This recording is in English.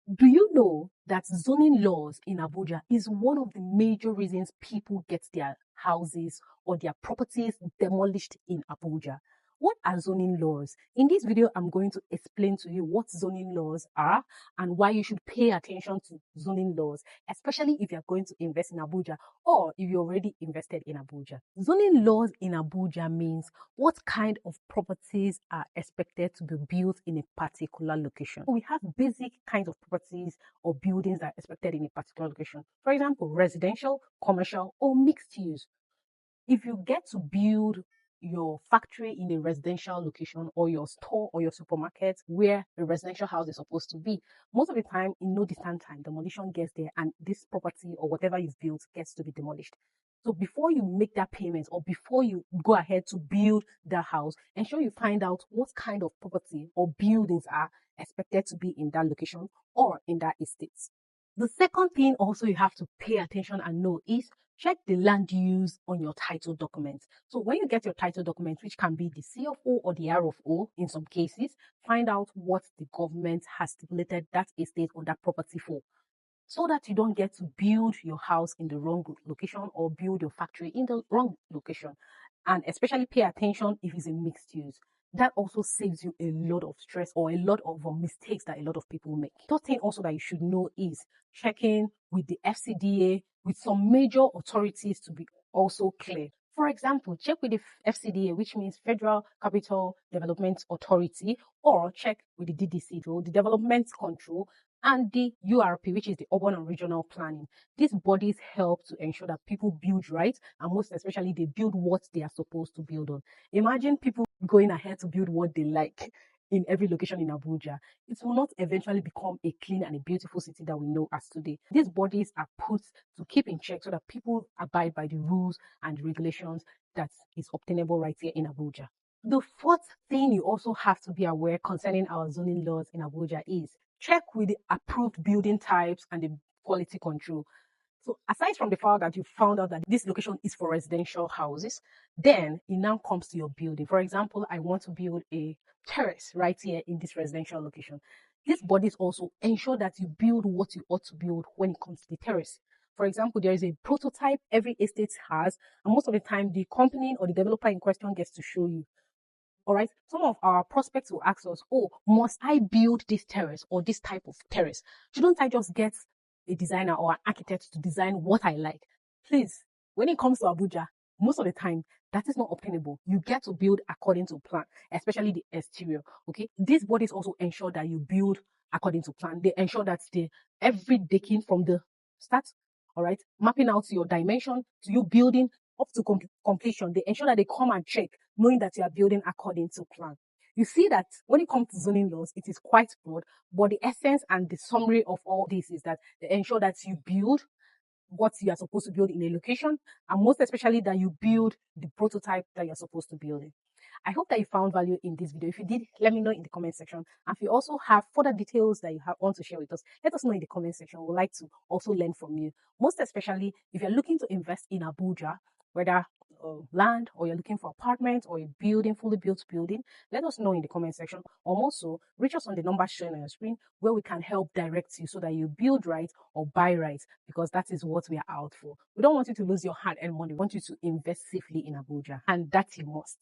Do you know that zoning laws in Abuja is one of the major reasons people get their houses or their properties demolished in Abuja? What are zoning laws? In this video, I'm going to explain to you what zoning laws are and why you should pay attention to zoning laws, especially if you're going to invest in Abuja or if you already invested in Abuja. Zoning laws in Abuja means what kind of properties are expected to be built in a particular location. We have basic kinds of properties or buildings that are expected in a particular location. For example, residential, commercial, or mixed use. If you get to build your factory in a residential location or your store or your supermarket where a residential house is supposed to be, most of the time, in no distant time, demolition gets there and this property or whatever you've built gets to be demolished. So before you make that payment or before you go ahead to build that house, ensure you find out what kind of property or buildings are expected to be in that location or in that estate. The second thing also you have to pay attention and know is check the land use on your title document. So when you get your title document, which can be the C of O or the R of O in some cases, find out what the government has stipulated that estate or that property for, so that you don't get to build your house in the wrong location or build your factory in the wrong location. And especially pay attention if it's a mixed use. That also saves you a lot of stress or a lot of mistakes that a lot of people make. The third thing also that you should know is checking with the FCDA, with some major authorities to be also clear. For example, check with the FCDA, which means Federal Capital Development Authority, or check with the DDC, the Development Control, and the URP, which is the Urban and Regional Planning. These bodies help to ensure that people build right, and most especially they build what they are supposed to build on. Imagine people going ahead to build what they like in every location in Abuja. It will not eventually become a clean and a beautiful city that we know as today. These bodies are put to keep in check so that people abide by the rules and regulations that is obtainable right here in Abuja. The fourth thing you also have to be aware concerning our zoning laws in Abuja is check with the approved building types and the quality control. So aside from the fact that you found out that this location is for residential houses, then it now comes to your building. For example, I want to build a terrace right here in this residential location. These bodies also ensure that you build what you ought to build when it comes to the terrace. For example, there is a prototype every estate has, and most of the time the company or the developer in question gets to show you. All right. Some of our prospects will ask us, oh, must I build this terrace or this type of terrace? Shouldn't I just get a designer or an architect to design what I like? Please, when it comes to Abuja, most of the time, that is not obtainable. You get to build according to plan, especially the exterior. Okay. These bodies also ensure that you build according to plan. They ensure that every decking from the start, all right, mapping out your dimension to you building up to completion, they ensure that they come and check, knowing that you are building according to plan. You see that when it comes to zoning laws, it is quite broad, but the essence and the summary of all this is that they ensure that you build what you are supposed to build in a location, and most especially that you build the prototype that you're supposed to build in. I hope that you found value in this video. If you did, let me know in the comment section. And if you also have further details that you want to share with us, let us know in the comment section. We'd like to also learn from you. Most especially if you're looking to invest in Abuja, whether land or you're looking for apartments or a building, fully built building, let us know in the comment section. Or also reach us on the number shown on your screen where we can help direct you so that you build right or buy right, because that is what we are out for. We don't want you to lose your hard-earned money. We want you to invest safely in Abuja, and that you must.